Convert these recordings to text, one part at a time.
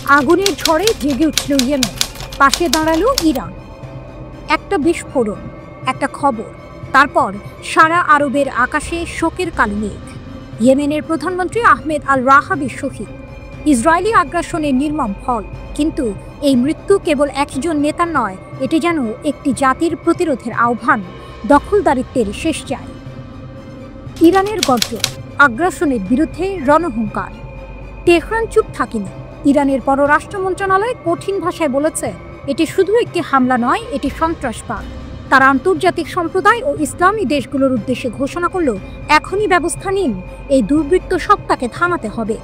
আগুনের ঝড়ে জেগে উঠল ইয়েমেন, পাশে দাঁড়ালো ইরান। একটা বিস্ফোরণ, একটা খবর, তারপর সারা আরবের আকাশে শোকের কালো মেঘ। ইয়েমেনের প্রধানমন্ত্রী আহমেদ আল রাহাবি শহীদ, ইসরায়েলি আগ্রাসনের নির্মম ফল। কিন্তু এই মৃত্যু কেবল একজন নেতার নয়, এটি যেন একটি জাতির প্রতিরোধের আহ্বান, দখলদারিত্বের শেষ চাই। ইরানের গর্জন, আগ্রাসনের বিরুদ্ধে রণহুঙ্কার। তেহরান চুপ থাকেনি। ইরানের পররাষ্ট্র মন্ত্রণালয় কঠিন ভাষায় বলেছে, এটি শুধু একটি হামলা নয়, এটি সন্ত্রাসবাদ। তারা আন্তর্জাতিক সম্প্রদায় ও ইসলামী দেশগুলোর উদ্দেশ্যে ঘোষণা করল, এখনই ব্যবস্থা নিন, এই দুর্বৃত্ত সত্তাকে থামাতে হবে।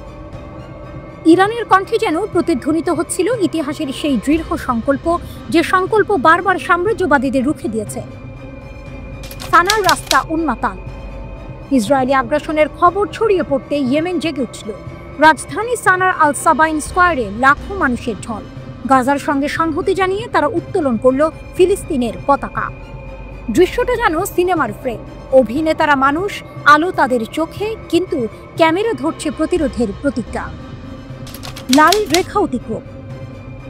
ইরানের কণ্ঠে যেন প্রতিধ্বনিত হচ্ছিল ইতিহাসের সেই দৃঢ় সংকল্প, যে সংকল্প বারবার সাম্রাজ্যবাদীদের রুখে দিয়েছে। সানার রাস্তা উন্মাতাল। ইসরায়েলি আগ্রাসনের খবর ছড়িয়ে পড়তে ইয়েমেন জেগে উঠল। রাজধানী সানার আল সাবাইন স্কোয়ারে লাখো মানুষের ঢল। গাজার সঙ্গে সংহতি জানিয়ে তারা উত্তোলন করল ফিলিস্তিনের পতাকা। দৃশ্যটা যেন সিনেমার ফ্রেম। অভিনেতারা মানুষ, আলো তাদের চোখে, কিন্তু ক্যামেরা ধরছে প্রতিরোধের প্রতিজ্ঞা। লাল রেখা অতিক্রম।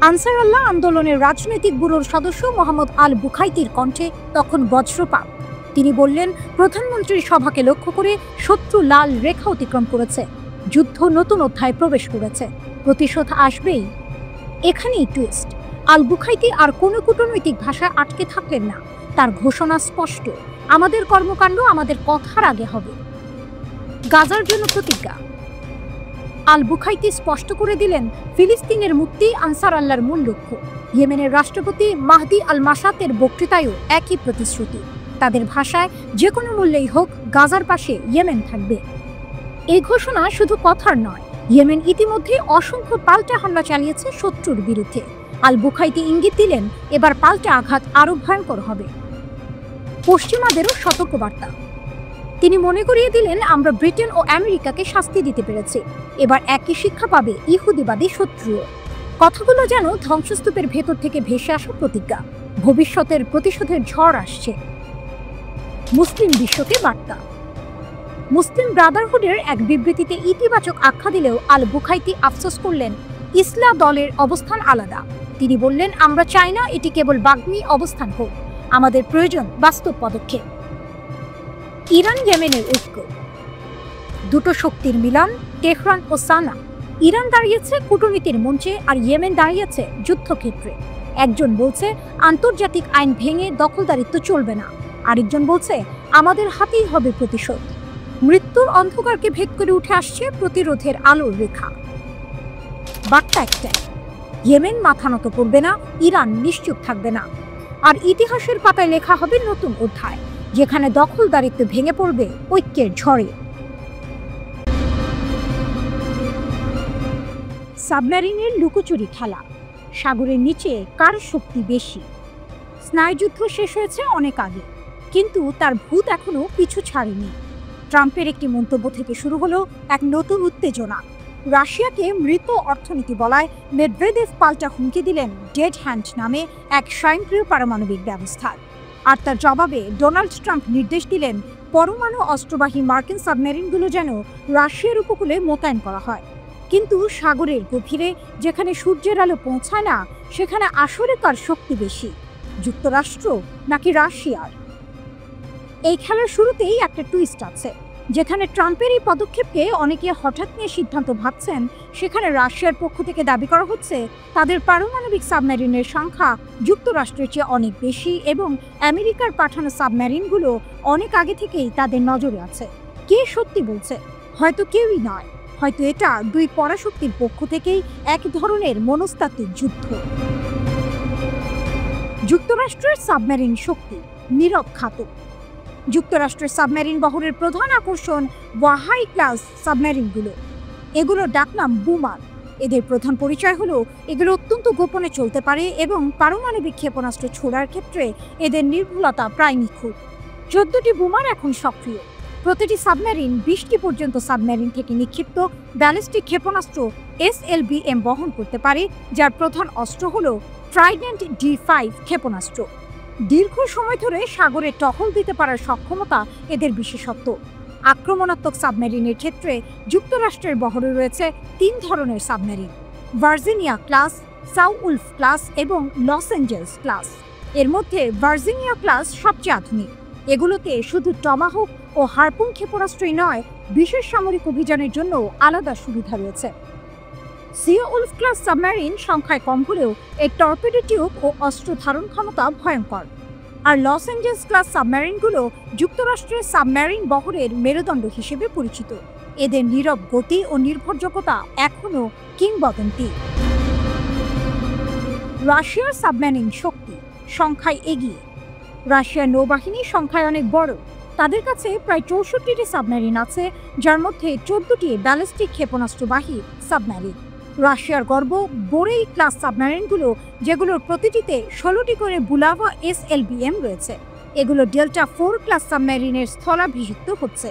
আনসার আল্লাহ আন্দোলনের রাজনৈতিক ব্যুরোর সদস্য মোহাম্মদ আল বুখাইতির কণ্ঠে তখন বজ্রপাত। তিনি বললেন, প্রধানমন্ত্রীর সভাকে লক্ষ্য করে শত্রু লাল রেখা অতিক্রম করেছে, যুদ্ধ নতুন অধ্যায়ে প্রবেশ করেছে, প্রতিশোধ আসবেই। এখানেই টুইস্ট। আল বুখাইতি আর কোনো কূটনৈতিক ভাষায় আটকে থাকলেন না। তার ঘোষণা স্পষ্ট, আমাদের কর্মকাণ্ড আমাদের কথার আগে হবে। গাজার জন্য প্রতিজ্ঞা। আল বুখাইতি স্পষ্ট করে দিলেন, ফিলিস্তিনের মুক্তি আনসার আল্লাহর মূল লক্ষ্য। ইয়েমেনের রাষ্ট্রপতি মাহদি আল মাসাতের বক্তৃতায়ও একই প্রতিশ্রুতি। তাদের ভাষায়, যে কোনো মূল্যেই হোক গাজার পাশে ইয়েমেন থাকবে। এই ঘোষণা শুধু কথার নয়, ইয়েমেন ইতিমধ্যে অসংখ্য পাল্টা হামলা চালিয়েছে শত্রুর বিরুদ্ধে। আল বুখাইতি ইঙ্গিত দিলেন, এবার পাল্টা আঘাত আরো ভয়ঙ্কর হবে। পশ্চিমাদেরও সতর্কবার্তা। তিনি মনে করিয়ে দিলেন, আমরা ব্রিটেন ও আমেরিকাকে শাস্তি দিতে পেরেছি, এবার একই শিক্ষা পাবে ইহুদিবাদী শত্রুও। কথাগুলো যেন ধ্বংসস্তূপের ভেতর থেকে ভেসে আসা প্রতিজ্ঞা। ভবিষ্যতের প্রতিশোধের ঝড় আসছে। মুসলিম বিশ্বকে বার্তা। মুসলিম ব্রাদারহুডের এক বিবৃতিতে ইতিবাচক আখ্যা দিলেও আল বুখাইতি আফসোস করলেন, ইসলাম দলের অবস্থান আলাদা। তিনি বললেন, আমরা চাই না এটি কেবল বাগ্মী অবস্থান হোক, আমাদের প্রয়োজন বাস্তব পদক্ষেপ। ইরান ইয়েমেনের ঐক্য। দুটো শক্তির মিলন, তেহরান ও সানা। ইরান দাঁড়িয়েছে কূটনীতির মঞ্চে, আর ইয়েমেন দাঁড়িয়েছে যুদ্ধক্ষেত্রে। একজন বলছে, আন্তর্জাতিক আইন ভেঙে দখলদারিত্ব চলবে না। আরেকজন বলছে, আমাদের হাতেই হবে প্রতিশোধ। মৃত্যুর অন্ধকারকে ভেদ করে উঠে আসছে প্রতিরোধের আলোর রেখা। বার্তা একটাই, ইয়েমেন মাথা নত করবে না, ইরান নিশ্চুপ থাকবে না। আর ইতিহাসের পাতায় লেখা হবে নতুন অধ্যায়, যেখানে দখলদারিত্ব ভেঙে পড়বে ঐক্যের ঝড়ে। সাবমেরিনের লুকোচুরি খেলা। সাগরের নিচে কার শক্তি বেশি? স্নায়ুযুদ্ধ শেষ হয়েছে অনেক আগে, কিন্তু তার ভূত এখনো পিছু ছাড়েনি। ট্রাম্পের একটি মন্তব্য থেকে শুরু হলো এক নতুন উত্তেজনা। রাশিয়াকে মৃত অর্থনীতি বলায় মেদভেদেভ পাল্টা হুমকি দিলেন ডেড হ্যান্ড নামে এক স্বয়ংক্রিয় পারমাণবিক ব্যবস্থার। আর তার জবাবে ডোনাল্ড ট্রাম্প নির্দেশ দিলেন, পরমাণু অস্ত্রবাহী মার্কিন সাবমেরিনগুলো যেন রাশিয়ার উপকূলে মোতায়েন করা হয়। কিন্তু সাগরের গভীরে, যেখানে সূর্যের আলো পৌঁছায় না, সেখানে আসলে কার শক্তি বেশি, যুক্তরাষ্ট্র নাকি রাশিয়ার? এই খেলার শুরুতেই একটা টুইস্ট আছে। যেখানে ট্রাম্পের এই পদক্ষেপকে অনেকে হঠাৎ নিয়ে সিদ্ধান্ত ভাবছেন, সেখানে রাশিয়ার পক্ষ থেকে দাবি করা হচ্ছে তাদের পারমাণবিক সাবমেরিনের সংখ্যা যুক্তরাষ্ট্রের চেয়ে অনেক বেশি, এবং আমেরিকার পাঠানো সাবমেরিনগুলো অনেক আগে থেকেই তাদের নজরে আছে। কে সত্যি বলছে? হয়তো কেউই নয়, হয়তো এটা দুই পরাশক্তির পক্ষ থেকেই এক ধরনের মনস্তাত্ত্বিক যুদ্ধ। যুক্তরাষ্ট্রের সাবমেরিন শক্তি নীরব ঘাতক। যুক্তরাষ্ট্রের সাবমেরিন বহরের প্রধান আকর্ষণ ওয়াহাই ক্লাস সাবমেরিনগুলো। এগুলোর ডাকনাম বুমার। এদের প্রধান পরিচয় হলো এগুলো অত্যন্ত গোপনে চলতে পারে এবং পারমাণবিক ক্ষেপণাস্ত্র ছোড়ার ক্ষেত্রে এদের নির্ভুলতা প্রায় নিখুঁত। 14টি বুমার এখন সক্রিয়। প্রতিটি সাবমেরিন 20টি পর্যন্ত সাবমেরিন থেকে নিক্ষিপ্ত ব্যালিস্টিক ক্ষেপণাস্ত্র SLBM বহন করতে পারে, যার প্রধান অস্ত্র হলো ট্রাইডেন্ট D5 ক্ষেপণাস্ত্র। দীর্ঘ সময় ধরে সাগরে টহল দিতে পারার সক্ষমতা এদের বিশেষত্ব। আক্রমণাত্মক সাবমেরিনের ক্ষেত্রে যুক্তরাষ্ট্রের বহরে রয়েছে 3 ধরনের সাবমেরিন। ভার্জিনিয়া ক্লাস, সাউউলফ ক্লাস এবং লস অ্যাঞ্জেলস ক্লাস। এর মধ্যে ভার্জিনিয়া ক্লাস সবচেয়ে আধুনিক। এগুলোতে শুধু টমাহক ও হারপুন ক্ষেপণাস্ত্রই নয়, বিশেষ সামরিক অভিযানের জন্য আলাদা সুবিধা রয়েছে। সিওউলফ ক্লাস সাবমেরিন সংখ্যায় কম হলেও এর টর্পেডো টিউব ও অস্ত্র ধারণ ক্ষমতা ভয়ঙ্কর। আর লস অ্যাঞ্জেলস ক্লাস সাবমেরিনগুলো যুক্তরাষ্ট্রের সাবমেরিন বহরের মেরুদণ্ড হিসেবে পরিচিত। এদের নীরব গতি ও নির্ভরযোগ্যতা এখনও কিংবদন্তি। রাশিয়ার সাবমেরিন শক্তি সংখ্যায় এগিয়ে। রাশিয়ার নৌবাহিনী সংখ্যায় অনেক বড়। তাদের কাছে প্রায় 64টি সাবমেরিন আছে, যার মধ্যে 14টি ব্যালিস্টিক ক্ষেপণাস্ত্রবাহী সাবমেরিন। রাশিয়ার গর্ব বোরেই ক্লাস সাবমেরিনগুলো, যেগুলোর প্রতিটিতে 16টি করে বুলাভা SLBM রয়েছে। এগুলো ডেল্টা 4 ক্লাস সাবমেরিনের স্থলাভিষিক্ত হচ্ছে।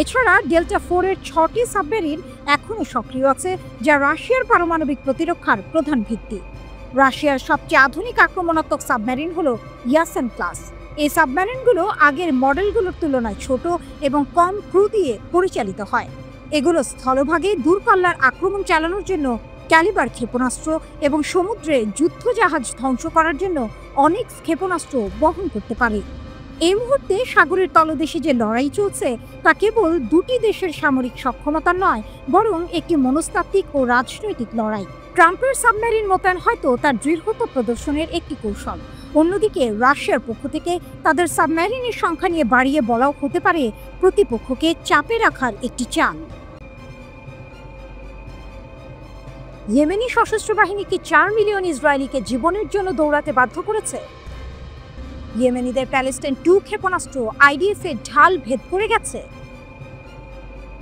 এছাড়া ডেল্টা 4-এর 6টি সাবমেরিন এখনও সক্রিয় আছে, যা রাশিয়ার পারমাণবিক প্রতিরক্ষার প্রধান ভিত্তি। রাশিয়ার সবচেয়ে আধুনিক আক্রমণাত্মক সাবমেরিন হল ইয়াসেন ক্লাস। এই সাবমেরিনগুলো আগের মডেলগুলোর তুলনায় ছোট এবং কম ক্রু দিয়ে পরিচালিত হয়। এগুলো স্থলভাগে দূরপাল্লার আক্রমণ চালানোর জন্য ক্যালিবার ক্ষেপণাস্ত্র এবং সমুদ্রে যুদ্ধজাহাজ ধ্বংস করার জন্য অনেক ক্ষেপণাস্ত্র বহন করতে পারে। এই মুহূর্তে সাগরের তলদেশে যে লড়াই চলছে তা কেবল দুটি দেশের সামরিক সক্ষমতা নয়, বরং একটি মনস্তাত্ত্বিক ও রাজনৈতিক লড়াই। ট্রাম্পের সাবমেরিন মোতায়েন হয়তো তার দৃঢ়তা প্রদর্শনের একটি কৌশল। অন্যদিকে রাশিয়ার পক্ষ থেকে তাদের সাবমেরিনের সংখ্যা নিয়ে বাড়িয়ে বলাও হতে পারে প্রতিপক্ষকে চাপে রাখার একটি চাল। ইয়েমেনি সশস্ত্র বাহিনী কি 4 মিলিয়ন ইসরায়েলিকে জীবনের জন্য দৌড়াতে বাধ্য করেছে? ইয়েমেনিদের প্যালেস্টাইন 2 ক্ষেপণাস্ত্র IDF এর ঢাল ভেদ করে গেছে।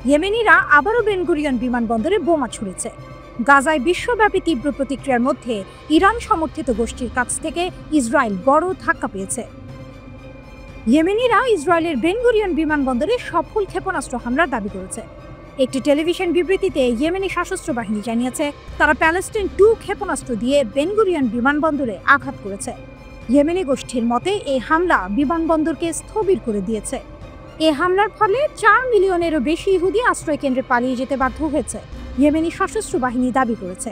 ইয়েমেনিরা আবারও বেন গুরিয়ন বিমানবন্দরে বোমা ছুড়েছে। গাজায় বিশ্বব্যাপী তীব্র প্রতিক্রিয়ার মধ্যে ইরান সমর্থিত গোষ্ঠীর কাছ থেকে ইসরায়েল বড় ধাক্কা পেয়েছে। ইয়েমেনিরা ইসরায়েলের বেন গুরিয়ন বিমানবন্দরে সফল ক্ষেপণাস্ত্র হামলার দাবি করেছে। একটি টেলিভিশন বিবৃতিতে ইয়েমেনি সশস্ত্র বাহিনী জানিয়েছে তারা প্যালেস্টাইন 2 ক্ষেপণাস্ত্র দিয়ে বেন গুরিয়ন বিমানবন্দরে আঘাত করেছে। ইয়েমেনি গোষ্ঠীর মতে এই হামলা বিমানবন্দরকে স্থবির করে দিয়েছে। এই হামলার ফলে 4 মিলিয়নেরও বেশি ইহুদি আশ্রয় কেন্দ্রে পালিয়ে যেতে বাধ্য হয়েছে, ইয়েমেনি সশস্ত্র বাহিনী দাবি করেছে।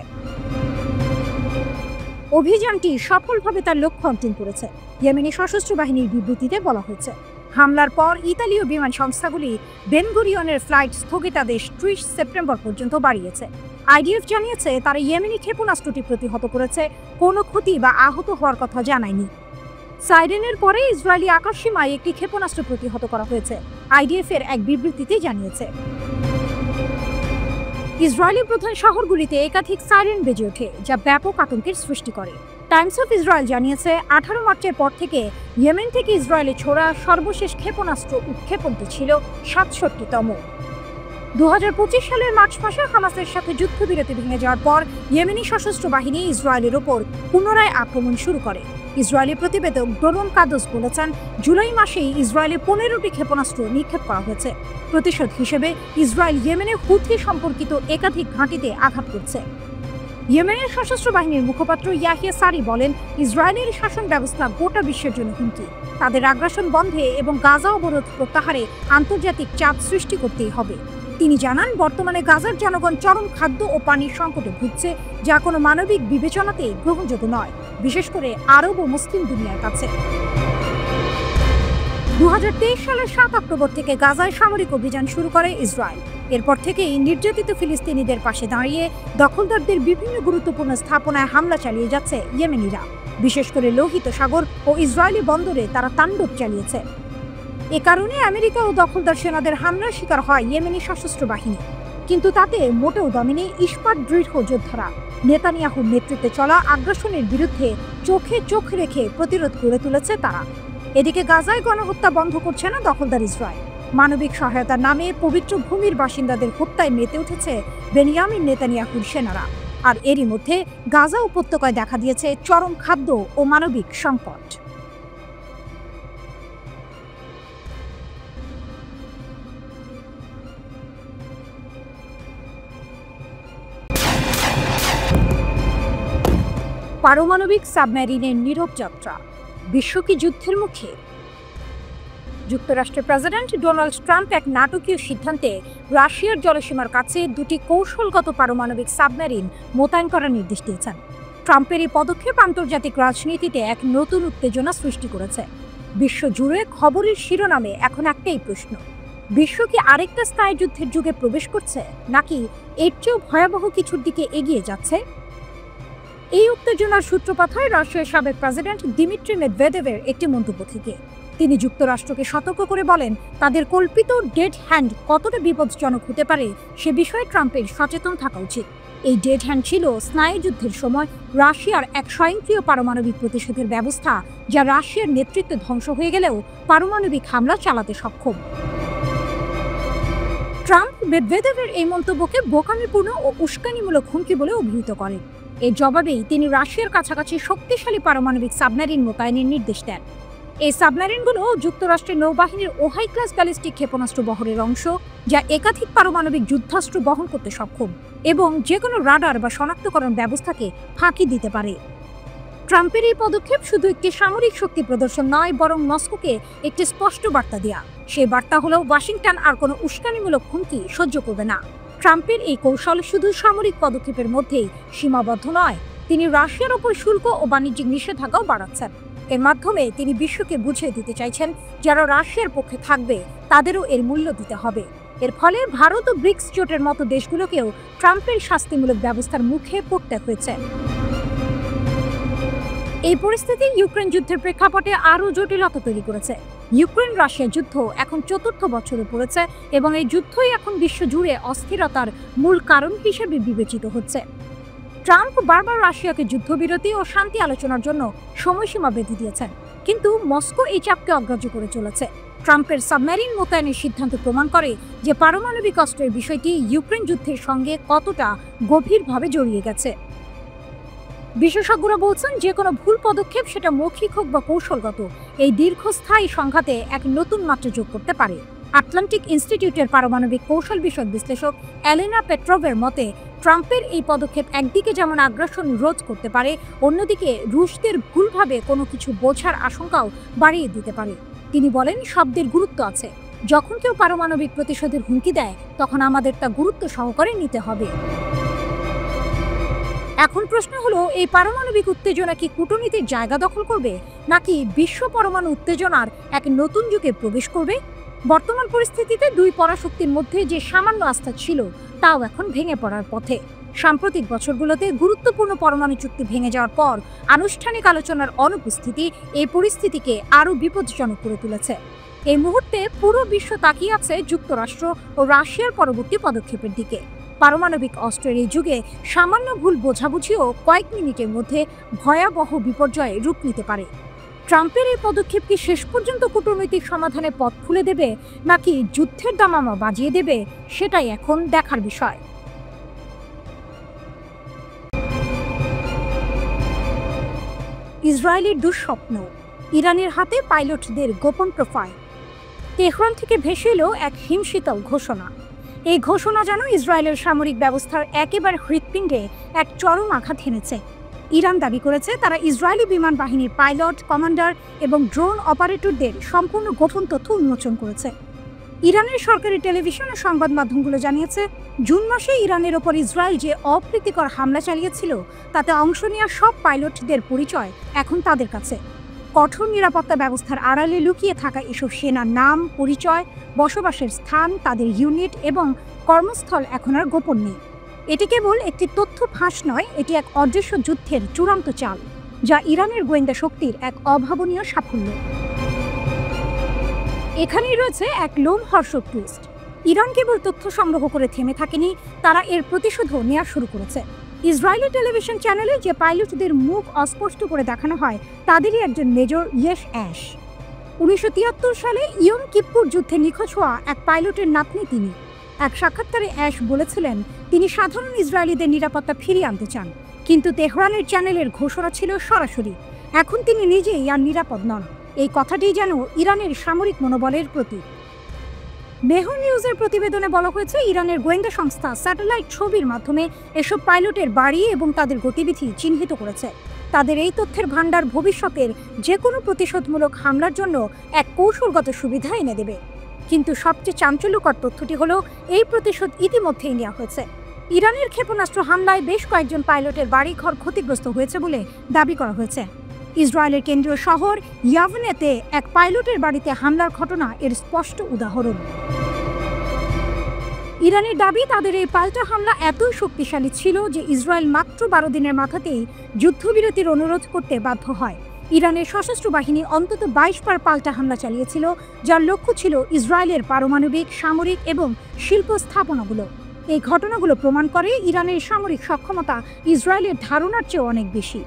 অভিযানটি সফলভাবে তার লক্ষ্য অর্জন করেছে, ইয়েমেনি সশস্ত্র বাহিনীর বিবৃতিতে বলা হয়েছে। হামলার পর ইতালীয় বিমান সংস্থাগুলি বেন গুরিয়নের ফ্লাইট স্থগিতাদেশ 30 সেপ্টেম্বর পর্যন্ত বাড়িয়েছে। IDF জানিয়েছে তারা ইয়েমেনি ক্ষেপণাস্ত্রটি প্রতিহত করেছে, কোনো ক্ষতি বা আহত হওয়ার কথা জানায়নি। সাইরেনের পরে ইসরায়েলি আকাশসীমায় একটি ক্ষেপণাস্ত্র প্রতিহত করা হয়েছে, IDF এর এক বিবৃতিতে জানিয়েছে। ইসরায়েলি প্রধান শহরগুলিতে একাধিক সাইরেন বেজে ওঠে, যা ব্যাপক আতঙ্কের সৃষ্টি করে। টাইমস অফ ইসরায়েল জানিয়েছে 18 মার্চের পর থেকে ইয়েমেন থেকে ইসরায়েলে ছোড়া সর্বশেষ ক্ষেপণাস্ত্র উৎক্ষেপণটি ছিল 67তম। 2025 সালের মার্চ মাসে হামাসের সাথে যুদ্ধবিরতি ভেঙে যাওয়ার পর ইয়েমেনি সশস্ত্র বাহিনী ইসরায়েলের ওপর পুনরায় আক্রমণ শুরু করে। ইসরায়েলি প্রতিবেদক ডোরন কাদোস বলেছেন, জুলাই মাসেই ইসরায়েলে 15টি ক্ষেপণাস্ত্র নিক্ষেপ করা হয়েছে। প্রতিশোধ হিসেবে ইসরায়েল ইয়েমেনে হুথি সম্পর্কিত একাধিক ঘাঁটিতে আঘাত করছে। ইয়েমেনের সশস্ত্র বাহিনীর মুখপাত্র ইয়াহিয়া সারি বলেন, ইসরায়েলের শাসন ব্যবস্থা গোটা বিশ্বের জন্য হুমকি। তাদের আগ্রাসন বন্ধে এবং গাজা অবরোধ প্রত্যাহারে আন্তর্জাতিক চাপ সৃষ্টি করতেই হবে। তিনি জানান, বর্তমানে গাজার জনগণ চরম খাদ্য ও পানির সংকটে ভুগছে, যা কোনো মানবিক বিবেচনাতেই গ্রহণযোগ্য নয়, বিশেষ করে আরব ও মুসলিম দুনিয়ার কাছে। 2023 সালের 7 অক্টোবর থেকে গাজায় সামরিক অভিযান শুরু করে ইসরায়েল। এরপর থেকেই নির্যাতিত ফিলিস্তিনিদের পাশে দাঁড়িয়ে দখলদারদের বিভিন্ন গুরুত্বপূর্ণ স্থাপনায় হামলা চালিয়ে যাচ্ছে ইয়েমেনিরা। বিশেষ করে লোহিত সাগর ও ইসরায়েলি বন্দরে তারা তাণ্ডব চালিয়েছে। এ কারণে আমেরিকা ও দখলদার সেনাদের হামলার শিকার হয় ইয়েমেনি সশস্ত্র বাহিনী। কিন্তু তাতে মোটেও দমেনি ইস্পাত দৃঢ় যোদ্ধারা। নেতানিয়াহুর নেতৃত্বে চলা আগ্রাসনের বিরুদ্ধে চোখে চোখ রেখে প্রতিরোধ গড়ে তুলেছে তারা। এদিকে গাজায় গণহত্যা বন্ধ করছে না দখলদার ইসরায়েল। মানবিক সহায়তার নামে পবিত্র ভূমির বাসিন্দাদের হত্যায় মেতে উঠেছে বেনিয়ামিন নেতানিয়াহুর সেনারা। আর এরই মধ্যে গাজা উপত্যকায় দেখা দিয়েছে চরম খাদ্য ও মানবিক সংকট। পারমাণবিক সাবমেরিনের নীরব যাত্রা, বিশ্ব কি যুদ্ধের মুখে? যুক্তরাষ্ট্রের প্রেসিডেন্ট ডোনাল্ড ট্রাম্প এক নাটকীয় সিদ্ধান্তে রাশিয়ার জলসীমার কাছে দুটি কৌশলগত পারমাণবিক সাবমেরিন মোতায়েন করার নির্দেশ দিয়েছেন। ট্রাম্পের এই পদক্ষেপ আন্তর্জাতিক রাজনীতিতে এক নতুন উত্তেজনা সৃষ্টি করেছে। বিশ্বজুড়ে খবরের শিরোনামে এখন একটাই প্রশ্ন: বিশ্ব কি আরেকটা স্থায়ী যুদ্ধের যুগে প্রবেশ করছে, নাকি এর চেয়েও ভয়াবহ কিছুর দিকে এগিয়ে যাচ্ছে? এই উত্তেজনার সূত্রপাত হয় রাশিয়ার সাবেক প্রেসিডেন্ট দিমিত্রি মেদভেদেভের একটি মন্তব্য থেকে। তিনি যুক্তরাষ্ট্রকে সতর্ক করে বলেন, তাদের কল্পিত ডেড হ্যান্ড কতটা বিপজ্জনক হতে পারে সে বিষয়ে ট্রাম্পের সচেতন থাকা উচিত। এই ডেড হ্যান্ড ছিল স্নায়ুযুদ্ধের সময় রাশিয়ার এক স্বয়ংক্রিয় পারমাণবিক প্রতিশোধের ব্যবস্থা, যা রাশিয়ার নেতৃত্বে ধ্বংস হয়ে গেলেও পারমাণবিক হামলা চালাতে সক্ষম। ট্রাম্প মেদভেদেভের এই মন্তব্যকে বোকামিপূর্ণ ও উস্কানিমূলক হুমকি বলে অভিহিত করেন। এর জবাবেই তিনি রাশিয়ার কাছাকাছি শক্তিশালী পারমাণবিক সাবমেরিন মোতায়েনের নির্দেশ দেন। এই সাবমেরিনগুলো যুক্তরাষ্ট্রের নৌবাহিনীর ওহাই ক্লাস ব্যালিস্টিক ক্ষেপণাস্ত্র বহরের অংশ, যা একাধিক পারমাণবিক যুদ্ধাস্ত্র বহন করতে সক্ষম এবং যে কোনো রাডার বা শনাক্তকরণ ব্যবস্থাকে ফাঁকি দিতে পারে। ট্রাম্পের এই পদক্ষেপ শুধু একটি সামরিক শক্তি প্রদর্শন নয়, বরং মস্কোকে একটি স্পষ্ট বার্তা দেয়া। সেই বার্তা হলো ওয়াশিংটন আর কোনো উস্কানিমূলক হুমকি সহ্য করবে না। ট্রাম্পের এই কৌশল শুধু সামরিক পদক্ষেপের মধ্যেই সীমাবদ্ধ নয়, তিনি রাশিয়ার ওপর শুল্ক ও বাণিজ্যিক নিষেধাজ্ঞাও বাড়াচ্ছেন। এর মাধ্যমে তিনি বিশ্বকে বুঝিয়ে দিতে চাইছেন, যারা রাশিয়ার পক্ষে থাকবে তাদেরও এর মূল্য দিতে হবে। এর ফলে ভারত ও ব্রিক্স জোটের মতো দেশগুলোকেও ট্রাম্পের শাস্তিমূলক ব্যবস্থার মুখে পড়তে হয়েছে। এই পরিস্থিতি ইউক্রেন যুদ্ধের প্রেক্ষাপটে আরও জটিলতা তৈরি করেছে। ইউক্রেন রাশিয়া যুদ্ধ এখন চতুর্থ বছরে পড়েছে এবং এই যুদ্ধই এখন বিশ্বজুড়ে অস্থিরতার মূল কারণ হিসেবে বিবেচিত হচ্ছে। ট্রাম্প বারবার রাশিয়াকে যুদ্ধবিরতি ও শান্তি আলোচনার জন্য সময়সীমা বেঁধে দিয়েছেন, কিন্তু মস্কো এই চাপকে অগ্রাহ্য করে চলেছে। ট্রাম্পের সাবমেরিন মোতায়েনের সিদ্ধান্ত প্রমাণ করে যে পারমাণবিক অস্ত্রের বিষয়টি ইউক্রেন যুদ্ধের সঙ্গে কতটা গভীরভাবে জড়িয়ে গেছে। বিশেষজ্ঞরা বলছেন, যে কোনো ভুল পদক্ষেপ, সেটা মৌখিক হোক বা কৌশলগত, এই দীর্ঘস্থায়ী সংঘাতে এক নতুন মাত্রা যোগ করতে পারে। আটলান্টিক ইনস্টিটিউটের পারমাণবিক কৌশল বিষয়ক বিশ্লেষক এলেনা পেট্রোভের মতে, ট্রাম্পের এই পদক্ষেপ একদিকে যেমন আগ্রাসন রোধ করতে পারে, অন্যদিকে রুশদের ভুলভাবে কোনো কিছু বোঝার আশঙ্কাও বাড়িয়ে দিতে পারে। তিনি বলেন, শব্দের গুরুত্ব আছে। যখন কেউ পারমাণবিক প্রতিশোধের হুমকি দেয়, তখন আমাদের তা গুরুত্ব সহকারে নিতে হবে। এখন প্রশ্ন হলো, এই পারমাণবিক উত্তেজনা কি কূটনীতির জায়গা দখল করবে, নাকি বিশ্ব পরমাণু উত্তেজনার এক নতুন যুগে প্রবেশ করবে? বর্তমান পরিস্থিতিতে দুই পরাশক্তির মধ্যে যে সামান্য আস্থা ছিল, তাও এখন ভেঙে পড়ার পথে। সাম্প্রতিক বছরগুলোতে গুরুত্বপূর্ণ পরমাণু চুক্তি ভেঙে যাওয়ার পর আনুষ্ঠানিক আলোচনার অনুপস্থিতি এই পরিস্থিতিকে আরও বিপজ্জনক করে তুলেছে। এই মুহূর্তে পুরো বিশ্ব তাকিয়ে আছে যুক্তরাষ্ট্র ও রাশিয়ার পরবর্তী পদক্ষেপের দিকে। পারমাণবিক অস্ত্রের এই যুগে সামান্য ভুল বোঝাবুঝিও কয়েক মিনিটের মধ্যে ভয়াবহ বিপর্যয়ে রূপ নিতে পারে। ট্রাম্পের এই পদক্ষেপ কি শেষ পর্যন্ত কূটনৈতিক সমাধানের পথ খুলে দেবে, নাকি যুদ্ধের দামামা বাজিয়ে দেবে, সেটাই এখন দেখার বিষয়। ইসরায়েলের দুঃস্বপ্ন, ইরানের হাতে পাইলটদের গোপন প্রোফাইল। তেহরান থেকে ভেসে এলো এক হিমশীতল ঘোষণা। এই ঘোষণা যেন ইসরায়েলের সামরিক ব্যবস্থার একেবারে হৃৎপিণ্ডে এক চরম আঘাত হেনেছে। ইরান দাবি করেছে, তারা ইসরায়েলি বিমান বাহিনীর পাইলট, কমান্ডার এবং ড্রোন অপারেটরদের সম্পূর্ণ গোপন তথ্য উন্মোচন করেছে। ইরানের সরকারি টেলিভিশন ও সংবাদ মাধ্যমগুলো জানিয়েছে, জুন মাসে ইরানের ওপর ইসরায়েল যে অপ্রীতিকর হামলা চালিয়েছিল, তাতে অংশ নেওয়া সব পাইলটদের পরিচয় এখন তাদের কাছে। কঠোর নিরাপত্তা ব্যবস্থার আড়ালে লুকিয়ে থাকা এসব সেনার নাম, পরিচয়, বসবাসের স্থান, তাদের ইউনিট এবং কর্মস্থল এখন আর গোপন নেই। এটি কেবল একটি তথ্য ফাঁস নয়, এটি এক অদৃশ্য যুদ্ধের চূড়ান্ত চাল, যা ইরানের গোয়েন্দা শক্তির এক অভাবনীয় সাফল্য। এখানেই রয়েছে এক লোমহর্ষক টুইস্ট। ইরান কেবল তথ্য সংগ্রহ করে থেমে থাকেনি, তারা এর প্রতিশোধও নেওয়া শুরু করেছে। ইসরায়েলি টেলিভিশন চ্যানেলে যে পাইলটদের মুখ অস্পষ্ট করে দেখানো হয়, তাদেরই একজন মেজর ইয়েশ অ্যাশ। 1973 সালে ইয়ম কিপ্পুর যুদ্ধে নিখোঁজ হওয়া এক পাইলটের নাতনি তিনি। এক সাক্ষাৎকারে অ্যাশ বলেছিলেন, তিনি সাধারণ ইসরায়েলিদের নিরাপত্তা ফিরিয়ে আনতে চান, কিন্তু তেহরানের চ্যানেলের ঘোষণা ছিল সরাসরি, এখন তিনি নিজেই আর নিরাপদ নন। এই কথাটি যেন ইরানের সামরিক মনোবলের প্রতীক। মেহর নিউজের প্রতিবেদনে বলা হয়েছে, ইরানের গোয়েন্দা সংস্থা স্যাটেলাইট ছবির মাধ্যমে এসব পাইলটের বাড়ি এবং তাদের গতিবিধি চিহ্নিত করেছে। তাদের এই তথ্যের ভান্ডার ভবিষ্যতের যে কোনো প্রতিশোধমূলক হামলার জন্য এক কৌশলগত সুবিধা এনে দেবে। কিন্তু সবচেয়ে চাঞ্চল্যকর তথ্যটি হলো এই প্রতিশোধ ইতিমধ্যেই নেওয়া হয়েছে। ইরানের ক্ষেপণাস্ত্র হামলায় বেশ কয়েকজন পাইলটের বাড়িঘর ক্ষতিগ্রস্ত হয়েছে বলে দাবি করা হয়েছে। ইসরায়েলের কেন্দ্রীয় শহর ইয়াভনেতে এক পাইলটের বাড়িতে হামলার ঘটনা এর স্পষ্ট উদাহরণ। ইরানের দাবি, তাদের এই পাল্টা হামলা এতই শক্তিশালী ছিল যে ইসরায়েল মাত্র 12 দিনের মাথাতেই যুদ্ধবিরতির অনুরোধ করতে বাধ্য হয়। ইরানের সশস্ত্র বাহিনী অন্তত 22 বার পাল্টা হামলা চালিয়েছিল, যার লক্ষ্য ছিল ইসরায়েলের পারমাণবিক, সামরিক এবং শিল্প স্থাপনাগুলো। এই ঘটনাগুলো প্রমাণ করে ইরানের সামরিক সক্ষমতা ইসরায়েলের ধারণার চেয়ে অনেক বেশি।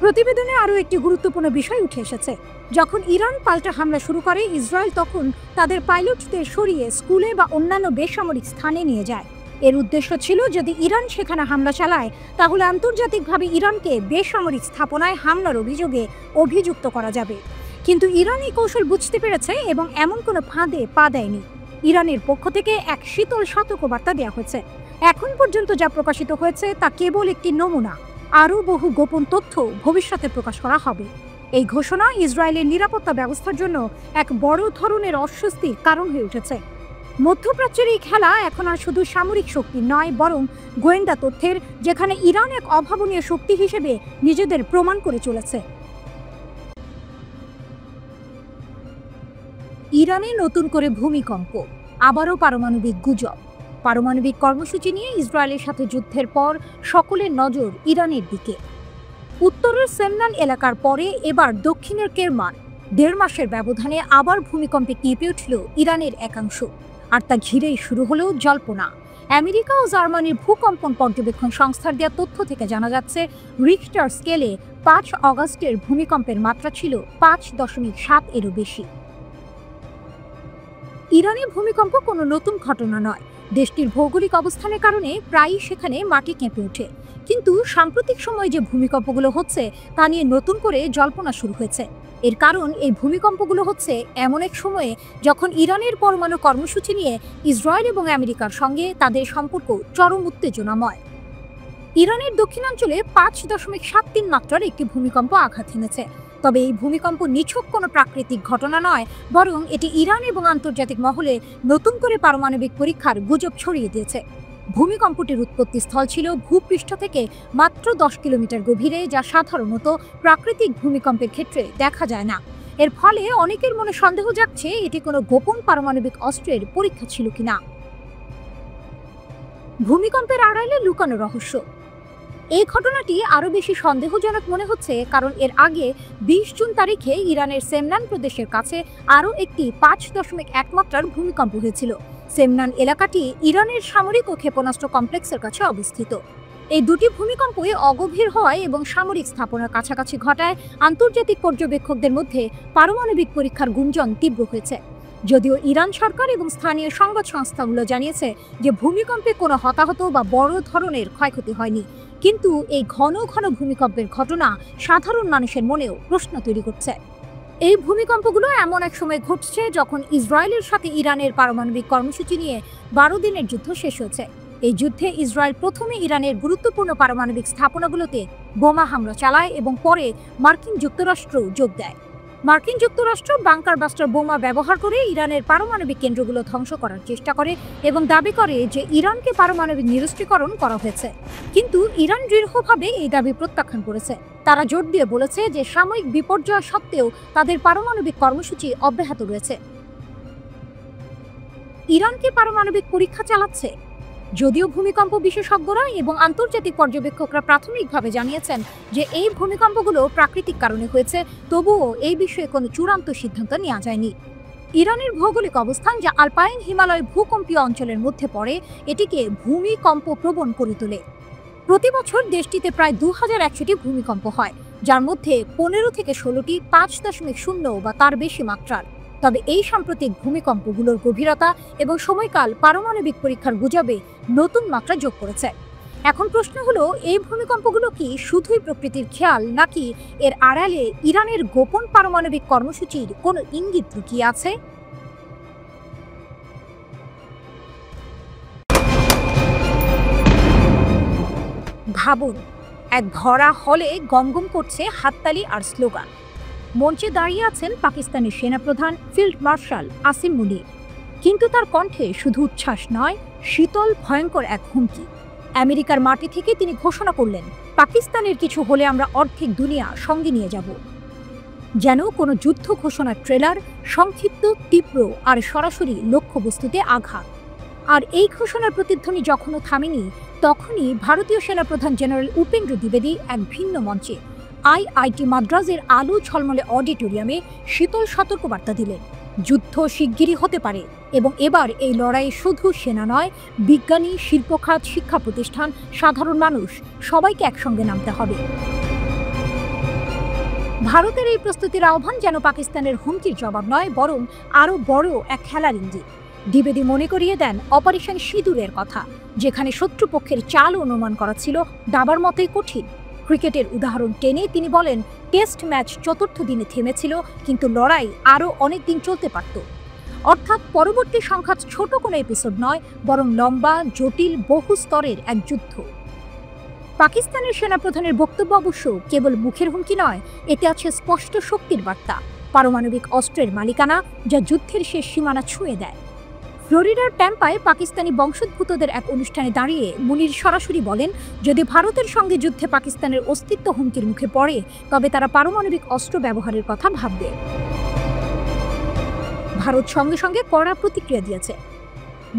প্রতিবেদনে আরও একটি গুরুত্বপূর্ণ বিষয় উঠে এসেছে। যখন ইরান পাল্টা হামলা শুরু করে, ইসরায়েল তখন তাদের পাইলটদের সরিয়ে স্কুলে বা অন্যান্য বেসামরিক স্থানে নিয়ে যায়। এর উদ্দেশ্য ছিল, যদি ইরান সেখানে হামলা চালায় তাহলে আন্তর্জাতিকভাবে ইরানকে বেসামরিক স্থাপনায় হামলার অভিযোগে অভিযুক্ত করা যাবে। কিন্তু ইরান এই কৌশল বুঝতে পেরেছে এবং এমন কোনো ফাঁদে পা দেয়নি। ইরানের পক্ষ থেকে এক শীতল সতর্কবার্তা দেওয়া হয়েছে। এখন পর্যন্ত যা প্রকাশিত হয়েছে তা কেবল একটি নমুনা। আরও বহু গোপন তথ্য ভবিষ্যতে প্রকাশ করা হবে। এই ঘোষণা ইসরায়েলের নিরাপত্তা ব্যবস্থার জন্য এক বড় ধরনের অস্বস্তির কারণ হয়ে উঠেছে। মধ্যপ্রাচ্যের এই খেলা এখন আর শুধু সামরিক শক্তি নয়, বরং গোয়েন্দা তথ্যের, যেখানে ইরান এক অভাবনীয় শক্তি হিসেবে নিজেদের প্রমাণ করে চলেছে। ইরানে নতুন করে ভূমিকম্প, আবারও পারমাণবিক গুজব। পারমাণবিক কর্মসূচি নিয়ে ইসরায়েলের সাথে যুদ্ধের পর সকলের নজর ইরানের দিকে। উত্তরের সেমনান এলাকার পরে এবার দক্ষিণের কেরমান। 1.5 মাসের ব্যবধানে আবার ভূমিকম্পে কেঁপে উঠল ইরানের একাংশ, আর তা ঘিরেই শুরু হলো জল্পনা। আমেরিকা ও জার্মানির ভূকম্পন পর্যবেক্ষণ সংস্থার দেওয়া তথ্য থেকে জানা যাচ্ছে, রিখটার স্কেলে 5 অগাস্টের ভূমিকম্পের মাত্রা ছিল 5.7 এরও বেশি। ইরানে ভূমিকম্প কোনো নতুন ঘটনা নয়। দেশটির ভৌগোলিক অবস্থানের কারণে প্রায়ই সেখানে মাটি কেঁপে ওঠে। কিন্তু সাম্প্রতিক সময়ে যে ভূমিকম্পগুলো হচ্ছে তা নিয়ে নতুন করে জল্পনা শুরু হয়েছে। এর কারণ, এই ভূমিকম্পগুলো হচ্ছে এমন এক সময়ে যখন ইরানের পরমাণু কর্মসূচি নিয়ে ইসরায়েল এবং আমেরিকার সঙ্গে তাদের সম্পর্ক চরম উত্তেজনাময়। ইরানের দক্ষিণাঞ্চলে 5.73 মাত্রার একটি ভূমিকম্প আঘাত হেনেছে। তবে এই ভূমিকম্প নিছক কোনো প্রাকৃতিক ঘটনা নয়, বরং এটি ইরান এবং আন্তর্জাতিক মহলে নতুন করে পারমাণবিক পরীক্ষার গুজব ছড়িয়ে দিয়েছে। ভূমিকম্পটির উৎপত্তি স্থল ছিল ভূপৃষ্ঠ থেকে মাত্র 10 কিলোমিটার গভীরে, যা সাধারণত প্রাকৃতিক ভূমিকম্পের ক্ষেত্রে দেখা যায় না। এর ফলে অনেকের মনে সন্দেহ জাগছে এটি কোনো গোপন পারমাণবিক অস্ত্রের পরীক্ষা ছিল কিনা। ভূমিকম্পের আড়ালে লুকানো রহস্য। এই ঘটনাটি আরও বেশি সন্দেহজনক মনে হচ্ছে, কারণ এর আগে 20 জুন তারিখে ইরানের সেমনান প্রদেশের কাছে আরও একটি 5.1 মাত্রার ভূমিকম্প হয়েছিল। সেমনান এলাকাটি ইরানের সামরিক ও ক্ষেপণাস্ত্র কমপ্লেক্সের কাছে অবস্থিত। এই দুটি ভূমিকম্পই অগভীর হয় এবং সামরিক স্থাপনার কাছাকাছি ঘটায় আন্তর্জাতিক পর্যবেক্ষকদের মধ্যে পারমাণবিক পরীক্ষার গুঞ্জন তীব্র হয়েছে। যদিও ইরান সরকার এবং স্থানীয় সংবাদ সংস্থাগুলো জানিয়েছে যে ভূমিকম্পে কোনো হতাহত বা বড় ধরনের ক্ষয়ক্ষতি হয়নি, কিন্তু এই ঘন ঘন ভূমিকম্পের ঘটনা সাধারণ মানুষের মনেও প্রশ্ন তৈরি করছে। এই ভূমিকম্পগুলো এমন এক সময় ঘটছে যখন ইসরায়েলের সাথে ইরানের পারমাণবিক কর্মসূচি নিয়ে 12 দিনের যুদ্ধ শেষ হয়েছে। এই যুদ্ধে ইসরায়েল প্রথমে ইরানের গুরুত্বপূর্ণ পারমাণবিক স্থাপনাগুলোতে বোমা হামলা চালায় এবং পরে মার্কিন যুক্তরাষ্ট্র যোগ দেয়। মার্কিন যুক্তরাষ্ট্র বাংকার বাস্টার বোমা ব্যবহার করে ইরানের পারমাণবিক কেন্দ্রগুলো ধ্বংস করার চেষ্টা করে এবং দাবি করে যে ইরানকে পারমাণবিক নিরস্ত্রীকরণ করা হয়েছে। কিন্তু ইরান দৃঢ়ভাবে এই দাবি প্রত্যাখ্যান করেছে। তারা জোর দিয়ে বলেছে যে সাময়িক বিপর্যয় সত্ত্বেও তাদের পারমাণবিক কর্মসূচি অব্যাহত রয়েছে। ইরানকে পারমাণবিক পরীক্ষা চালাচ্ছে। যদিও ভূমিকম্প বিশেষজ্ঞরা এবং আন্তর্জাতিক পর্যবেক্ষকরা প্রাথমিকভাবে জানিয়েছেন যে এই ভূমিকম্পগুলো প্রাকৃতিক কারণে হয়েছে, তবুও এই বিষয়ে কোনো চূড়ান্ত সিদ্ধান্ত নেওয়া যায়নি। ইরানের ভৌগোলিক অবস্থান, যা আলপাইন হিমালয় ভূকম্পীয় অঞ্চলের মধ্যে পড়ে, এটিকে ভূমিকম্প প্রবণ করে তোলে। প্রতি বছর দেশটিতে প্রায় 2100টি ভূমিকম্প হয়, যার মধ্যে 15 থেকে 16টি 5.0 বা তার বেশি মাত্রার। তবে এই সাম্প্রতিক ভূমিকম্পগুলোর গভীরতা এবং সময়কাল পারমাণবিক পরীক্ষার গুজবে নতুন মাত্রা যোগ করেছে। এখন প্রশ্ন হলো, এই ভূমিকম্পগুলো কি শুধুই প্রকৃতির খেয়াল, নাকি এর আড়ালে ইরানের গোপন পারমাণবিক কর্মসূচির কোনো ইঙ্গিত লুকিয়ে আছে? ভাবুন, এক ভরা হলে গমগম করছে হাততালি আর স্লোগান। মঞ্চে দাঁড়িয়ে আছেন পাকিস্তানের সেনাপ্রধান ফিল্ড মার্শাল আসিম মুনির, কিন্তু তার কণ্ঠে শুধু উচ্ছ্বাস নয়, শীতল ভয়ঙ্কর এক হুমকি। আমেরিকার মাটি থেকে তিনি ঘোষণা করলেন, পাকিস্তানের কিছু হলে আমরা অর্ধেক দুনিয়া সঙ্গে নিয়ে যাব। যেন কোনো যুদ্ধ ঘোষণার ট্রেলার, সংক্ষিপ্ত, তীব্র আর সরাসরি লক্ষ্যবস্তুতে আঘাত। আর এই ঘোষণার প্রতিধ্বনি যখনও থামেনি, তখনই ভারতীয় সেনাপ্রধান জেনারেল উপেন্দ্র দ্বিবেদী এক ভিন্ন মঞ্চে আইআইটি মাদ্রাজের আলো ঝলমলে অডিটোরিয়ামে শীতল সতর্কবার্তা দিলেন, যুদ্ধ শিগগিরই হতে পারে এবং এবার এই লড়াইয়ে শুধু সেনা নয়, বিজ্ঞানী, শিল্পখাত, শিক্ষা প্রতিষ্ঠান, সাধারণ মানুষ সবাইকে একসঙ্গে নামতে হবে। ভারতের এই প্রস্তুতির আহ্বান যেন পাকিস্তানের হুমকির জবাব নয়, বরং আরও বড় এক খেলার ইঙ্গিত। দ্বিবেদী মনে করিয়ে দেন অপারেশন সিঁদুরের কথা, যেখানে শত্রুপক্ষের চাল অনুমান করা ছিল দাবার মতোই কঠিন। ক্রিকেটের উদাহরণ টেনে তিনি বলেন, টেস্ট ম্যাচ চতুর্থ দিনে থেমেছিল, কিন্তু লড়াই আরও অনেক দিন চলতে পারত। অর্থাৎ পরবর্তী সংঘাত ছোট কোনো এপিসোড নয়, বরং লম্বা, জটিল, বহু স্তরের এক যুদ্ধ। পাকিস্তানের সেনাপ্রধানের বক্তব্য অবশ্য কেবল মুখের হুমকি নয়, এতে আছে স্পষ্ট শক্তির বার্তা, পারমাণবিক অস্ত্রের মালিকানা, যা যুদ্ধের শেষ সীমানা ছুঁয়ে দেয়। ফ্লোরিডার ট্যাম্পায় পাকিস্তানি বংশোদ্ভূতদের এক অনুষ্ঠানে দাঁড়িয়ে মুনির সরাসরি বলেন, যদি ভারতের সঙ্গে যুদ্ধে পাকিস্তানের অস্তিত্ব হুমকির মুখে পড়ে, তবে তারা পারমাণবিক অস্ত্র ব্যবহারের কথা ভাববে। ভারত সঙ্গে সঙ্গে কড়া প্রতিক্রিয়া দিয়েছে।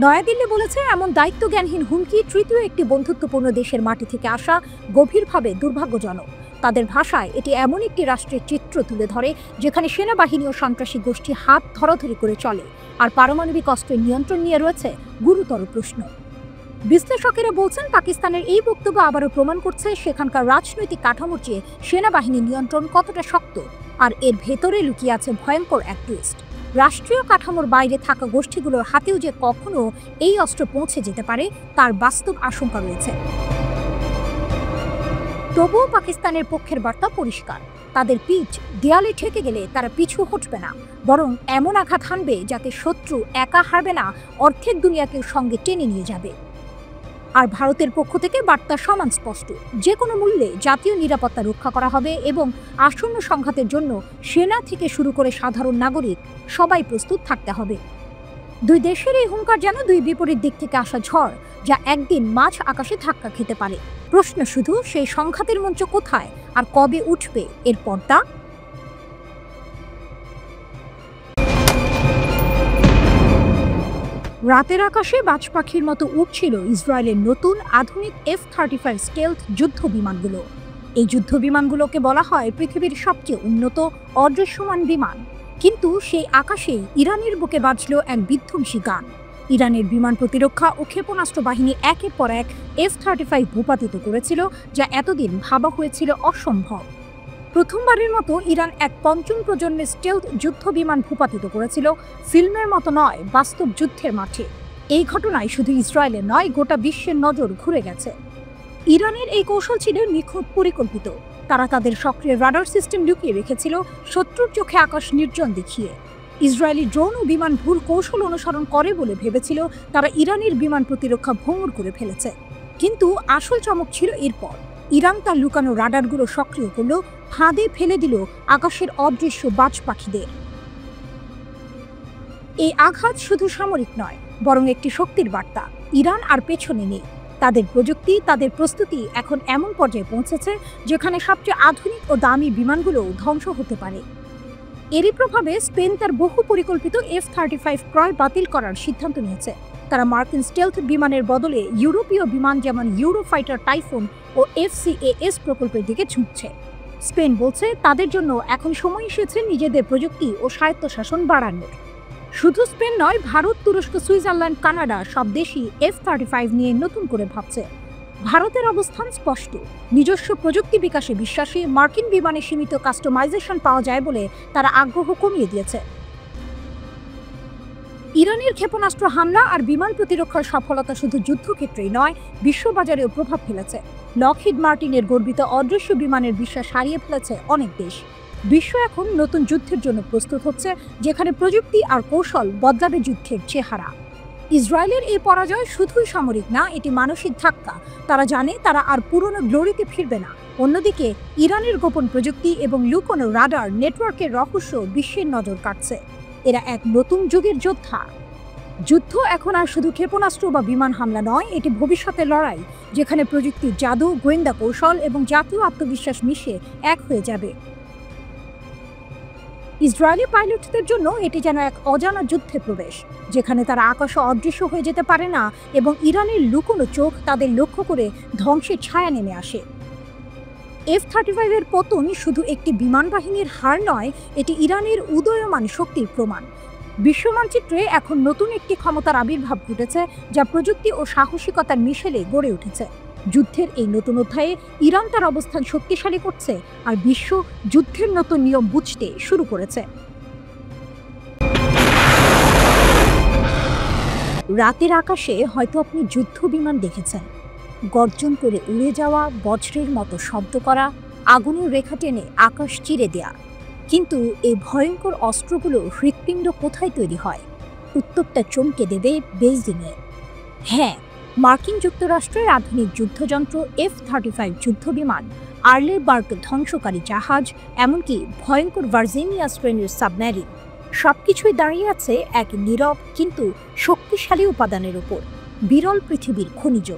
নয়াদিল্লি বলেছে, এমন দায়িত্বজ্ঞানহীন হুমকি তৃতীয় একটি বন্ধুত্বপূর্ণ দেশের মাটি থেকে আসা গভীরভাবে দুর্ভাগ্যজনক। তাদের ভাষায় এটি এমন একটি রাষ্ট্রের চিত্র তুলে ধরে, যেখানে সেনাবাহিনী ও সন্ত্রাসী গোষ্ঠী হাত ধরাধরি করে চলে, আর পারমাণবিক অস্ত্রের নিয়ন্ত্রণ নিয়ে রয়েছে গুরুতর প্রশ্ন। বিশ্লেষকেরা বলছেন, পাকিস্তানের এই বক্তব্য আবারও প্রমাণ করছে সেখানকার রাজনৈতিক কাঠামোর চেয়ে সেনাবাহিনীর নিয়ন্ত্রণ কতটা শক্ত, আর এর ভেতরে লুকিয়ে আছে ভয়ঙ্কর এক টুইস্ট। রাষ্ট্রীয় কাঠামোর বাইরে থাকা গোষ্ঠীগুলোর হাতেও যে কখনো এই অস্ত্র পৌঁছে যেতে পারে, তার বাস্তব আশঙ্কা রয়েছে। তবুও পাকিস্তানের পক্ষের বার্তা পরিষ্কার, তাদের পিঠ দেয়ালে ঠেকে গেলে তারা পিছু হটবে না, বরং এমন আঘাত হানবে যাতে শত্রু একা হারবে না, অর্ধেক দুনিয়াকে সঙ্গে টেনে নিয়ে যাবে। আর ভারতের পক্ষ থেকে বার্তা সমান স্পষ্ট, যে কোনো মূল্যে জাতীয় নিরাপত্তা রক্ষা করা হবে এবং আসন্ন সংঘাতের জন্য সেনা থেকে শুরু করে সাধারণ নাগরিক সবাই প্রস্তুত থাকতে হবে। দুই দেশের এই হুঙ্কার যেন দুই বিপরীত দিক থেকে আসা ঝড়, যা একদিন মাঝ আকাশে ধাক্কা খেতে পারে। প্রশ্ন শুধু, সেই সংঘাতের মঞ্চ কোথায় আর কবে উঠবে এর পর্দা? রাতের আকাশে বাজ পাখির মতো উড়ছিল ইসরায়েলের নতুন আধুনিক F-35 স্টেলথ যুদ্ধ বিমানগুলো। এই যুদ্ধ বিমানগুলোকে বলা হয় পৃথিবীর সবচেয়ে উন্নত অদৃশ্যমান বিমান। কিন্তু সেই আকাশেই ইরানের বুকে বাজল এক বিধ্বংসী গান। ইরানের বিমান প্রতিরক্ষা ও ক্ষেপণাস্ত্র বাহিনী একের পর এক F-35 ভূপাতিত করেছিল, যা এতদিন ভাবা হয়েছিল অসম্ভব। প্রথমবারের মতো ইরান এক পঞ্চম প্রজন্মের স্টেলথ যুদ্ধ বিমান ভূপাতিত করেছিল, ফিল্মের মতো নয়, বাস্তব যুদ্ধের মাঠে। এই ঘটনায় শুধু ইসরায়েলের নয়, গোটা বিশ্বের নজর ঘুরে গেছে। ইরানের এই কৌশল ছিল নিখুঁত পরিকল্পিত। তারা তাদের সক্রিয় রাডার সিস্টেম লুকিয়ে রেখেছিল, শত্রুর চোখে আকাশ নির্জন দেখিয়ে। ইসরায়েলি ড্রোন ও বিমান ভুল কৌশল অনুসরণ করে বলে ভেবেছিল তারা ইরানের বিমান প্রতিরক্ষা ভঙ্গুর করে ফেলেছে। কিন্তু আসল চমক ছিল এরপর। ইরান তার লুকানো রাডারগুলো সক্রিয় করল, ফাঁদে ফেলে দিল আকাশের অদৃশ্য বাজ পাখিদের। এই আঘাত শুধু সামরিক নয়, বরং একটি শক্তির বার্তা। ইরান আর পেছনে নেই। তাদের প্রযুক্তি, তাদের প্রস্তুতি এখন এমন পর্যায়ে পৌঁছেছে যেখানে সবচেয়ে আধুনিক ও দামি বিমানগুলো ধ্বংস হতে পারে। এরই প্রভাবে স্পেন তার বহু পরিকল্পিত F-35 ক্রয় বাতিল করার সিদ্ধান্ত নিয়েছে। তারা মার্কিন স্টেলথ বিমানের বদলে ইউরোপীয় বিমান যেমন ইউরোফাইটার টাইফুন ও FCAS প্রকল্পের দিকে ঝুঁকছে। স্পেন বলছে তাদের জন্য এখন সময় এসেছে নিজেদের প্রযুক্তি ও স্বায়ত্তশাসন বাড়ানোর। শুধু স্পেন নয়, ভারত, তুরস্ক, সুইজারল্যান্ড, কানাডা সব দেশই F-35 নিয়ে নতুন করে ভাবছে। ভারতের অবস্থান স্পষ্ট, নিজস্ব প্রযুক্তি বিকাশে বিশ্বাসী, মার্কিন বিমানে সীমিত কাস্টমাইজেশন পাওয়া যায় বলে তারা আগ্রহ কমিয়ে দিয়েছে। ইরানের ক্ষেপণাস্ত্র হামলা আর বিমান প্রতিরক্ষার সফলতা শুধু যুদ্ধক্ষেত্রেই নয়, বিশ্ববাজারেও প্রভাব ফেলেছে। লকহিড মার্টিনের গর্বিত অদৃশ্য বিমানের বিশ্বাস হারিয়ে ফেলেছে অনেক দেশ। বিশ্ব এখন নতুন যুদ্ধের জন্য প্রস্তুত হচ্ছে, যেখানে প্রযুক্তি আর কৌশল বদলাবে যুদ্ধের চেহারা। ইসরায়েলের এই পরাজয় শুধুই সামরিক না, এটি মানসিক ধাক্কা। তারা জানে তারা আর পুরনো গ্লোরিতে ফিরবে না। অন্যদিকে ইরানের গোপন প্রযুক্তি এবং লুকোনো রাডার নেটওয়ার্কের রহস্য বিশ্বের নজর কাটছে। এরা এক নতুন যুগের যোদ্ধা। যুদ্ধ এখন আর শুধু ক্ষেপণাস্ত্র বা বিমান হামলা নয়, এটি ভবিষ্যতের লড়াই, যেখানে প্রযুক্তির জাদু, গোয়েন্দা কৌশল এবং জাতীয় আত্মবিশ্বাস মিশে এক হয়ে যাবে। ইসরায়েলি পাইলটদের জন্য এটি যেন এক অজানা যুদ্ধে প্রবেশ, যেখানে তারা আকাশে অদৃশ্য হয়ে যেতে পারে না এবং ইরানের লুকোনো চোখ তাদের লক্ষ্য করে ধ্বংসের ছায়া নেমে আসে। F-35 এর পতন শুধু একটি বিমান বাহিনীর হার নয়, এটি ইরানের উদীয়মান শক্তির প্রমাণ। বিশ্ব মানচিত্রে এখন নতুন একটি ক্ষমতার আবির্ভাব ঘটেছে, যা প্রযুক্তি ও সাহসিকতার মিশেলে গড়ে উঠেছে। যুদ্ধের এই নতুন অধ্যায়ে ইরান তার অবস্থান শক্তিশালী করছে, আর বিশ্ব যুদ্ধের নতুন নিয়ম বুঝতে শুরু করেছে। রাতের আকাশে হয়তো আপনি যুদ্ধ বিমান দেখেছেন, গর্জন করে উড়ে যাওয়া, বজ্রের মতো শব্দ করা, আগুনের রেখা টেনে আকাশ চিরে দেয়া। কিন্তু এই ভয়ঙ্কর অস্ত্রগুলো হৃৎপিণ্ড কোথায় তৈরি হয়? উত্তরটা চমকে দেবে বেইজিংয়ে। হ্যাঁ, মার্কিন যুক্তরাষ্ট্রের আধুনিক যুদ্ধযন্ত্র F-35 যুদ্ধ বিমান, আর্লেবার্গ ধ্বংসকারী জাহাজ, এমনকি ভয়ঙ্কর ভার্জিনিয়া শ্রেণীর সাবমেরিন, সবকিছুই দাঁড়িয়ে আছে এক নীরব কিন্তু শক্তিশালী উপাদানের উপর, বিরল পৃথিবীর খনিজ।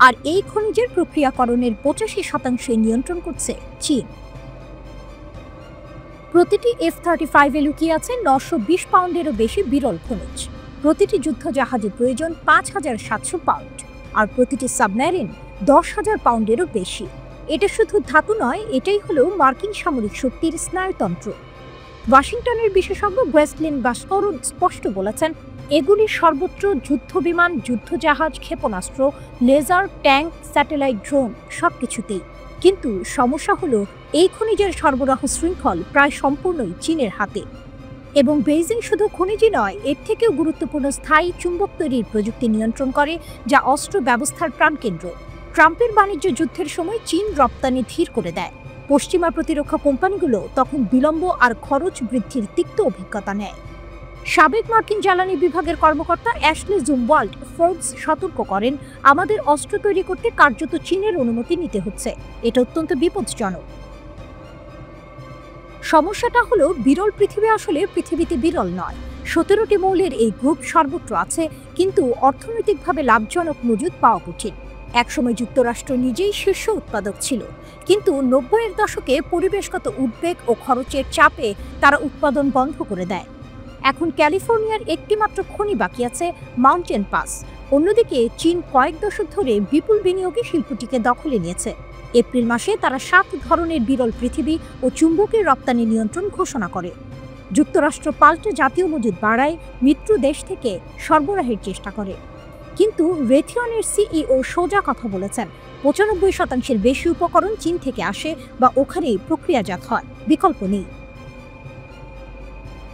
আর এই খনিজের প্রক্রিয়াকরণের 85% নিয়ন্ত্রণ করছে চীন। প্রতিটি F-35 লুকিয়ে আছে 920 পাউন্ডেরও বেশি বিরল খনিজ। প্রতিটি যুদ্ধ জাহাজের প্রয়োজন 5700 পাউন্ড, আর প্রতিটি সাবমেরিন 10,000 পাউন্ডেরও বেশি। এটা শুধু ধাতু নয়, এটাই হলো মার্কিন সামরিক শক্তির স্নায়ুতন্ত্র। ওয়াশিংটনের বিশেষজ্ঞ ওয়েসলিন বাস্করুন স্পষ্ট বলেছেন, এগুলি সর্বত্র যুদ্ধবিমান, যুদ্ধজাহাজ, ক্ষেপণাস্ত্র, লেজার, ট্যাঙ্ক, স্যাটেলাইট, ড্রোন সবকিছুতেই। কিন্তু সমস্যা হলো এই খনিজের সরবরাহ শৃঙ্খল প্রায় সম্পূর্ণই চীনের হাতে। এবং বেইজিং শুধু খনিজই নয়, এর থেকেও গুরুত্বপূর্ণ স্থায়ী চুম্বক তৈরির প্রযুক্তি নিয়ন্ত্রণ করে, যা অস্ত্র ব্যবস্থার প্রাণকেন্দ্র। ট্রাম্পের বাণিজ্য যুদ্ধের সময় চীন রপ্তানি ধীর করে দেয়। পশ্চিমা প্রতিরক্ষা কোম্পানিগুলো তখন বিলম্ব আর খরচ বৃদ্ধির তিক্ত অভিজ্ঞতা নেয়। সাবেক মার্কিন জ্বালানি বিভাগের কর্মকর্তা অ্যাশলি জুমওয়াল্ড ফোর্বস সতর্ক করেন, আমাদের অস্ত্র তৈরি করতে কার্যত চীনের অনুমতি নিতে হচ্ছে। এটা অত্যন্ত বিপজ্জনক। সমস্যাটা হলো, বিরল পৃথিবী আসলে পৃথিবীতে বিরল নয়। 17টি মৌলের এই গ্রুপ সর্বত্র আছে, কিন্তু অর্থনৈতিকভাবে লাভজনক মজুদ পাওয়া কঠিন। একসময় যুক্তরাষ্ট্র নিজেই শীর্ষ উৎপাদক ছিল, কিন্তু 90-এর দশকে পরিবেশগত উদ্বেগ ও খরচের চাপে তারা উৎপাদন বন্ধ করে দেয়। এখন ক্যালিফোর্নিয়ার একটি মাত্র খনি বাকি আছে, মাউন্টেন পাস। অন্যদিকে চীন কয়েক দশক ধরে বিপুল বিনিয়োগে শিল্পটিকে দখলে নিয়েছে। এপ্রিল মাসে তারা 7 ধরনের বিরল পৃথিবী ও চুম্বকের রপ্তানি নিয়ন্ত্রণ ঘোষণা করে। যুক্তরাষ্ট্র পাল্টে জাতীয় মজুদ বাড়ায়, মিত্র দেশ থেকে সরবরাহের চেষ্টা করে। কিন্তু রেথিয়নের সিইও সোজা কথা বলেছেন, 95% বেশি উপকরণ চীন থেকে আসে বা ওখানেই প্রক্রিয়াজাত হয়, বিকল্প নেই।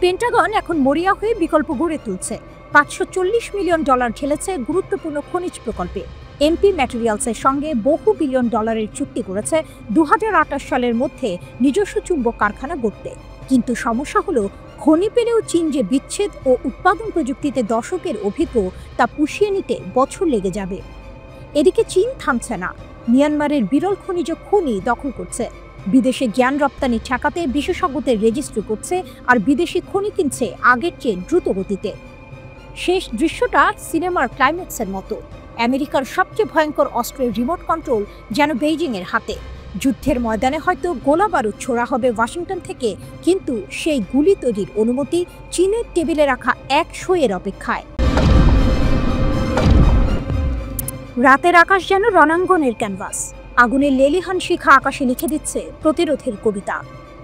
পেন্টাগন এখন মরিয়া হয়ে বিকল্প গড়ে তুলছে। $540 মিলিয়ন ঢেলেছে গুরুত্বপূর্ণ খনিজ প্রকল্পে। এমপি ম্যাটেরিয়ালসের সঙ্গে বহু বিলিয়ন ডলারের চুক্তি করেছে 2028 সালের মধ্যে নিজস্ব চুম্বক কারখানা গড়তে। কিন্তু সমস্যা হলো, খনি পেলেও চীন যে বিচ্ছেদ ও উৎপাদন প্রযুক্তিতে দশকের অভিজ্ঞ, তা পুষিয়ে নিতে বছর লেগে যাবে। এদিকে চীন থামছে না, মিয়ানমারের বিরল খনিজ খনি দখল করছে, বিদেশে জ্ঞান রপ্তানি ঠেকাতে বিশেষজ্ঞদের রেজিস্ট্রি করছে, আর বিদেশি খনি কিনছে আগের চেয়ে দ্রুত গতিতে। শেষ দৃশ্যটা সিনেমার ক্লাইম্যাক্সের মতো। আমেরিকার সবচেয়ে ভয়ঙ্কর অস্ত্রের রিমোট কন্ট্রোল যেন বেইজিংয়ের হাতে। যুদ্ধের ময়দানে হয়তো গোলা বারুদ ছোড়া হবে ওয়াশিংটন থেকে, কিন্তু সেই গুলি তৈরির অনুমতি চীনের টেবিলে রাখা এক শোয়ের অপেক্ষায়। রাতের আকাশ যেন রণাঙ্গনের ক্যানভাস। আগুনের লেলিহান শিখা আকাশে লিখে দিচ্ছে প্রতিরোধের কবিতা।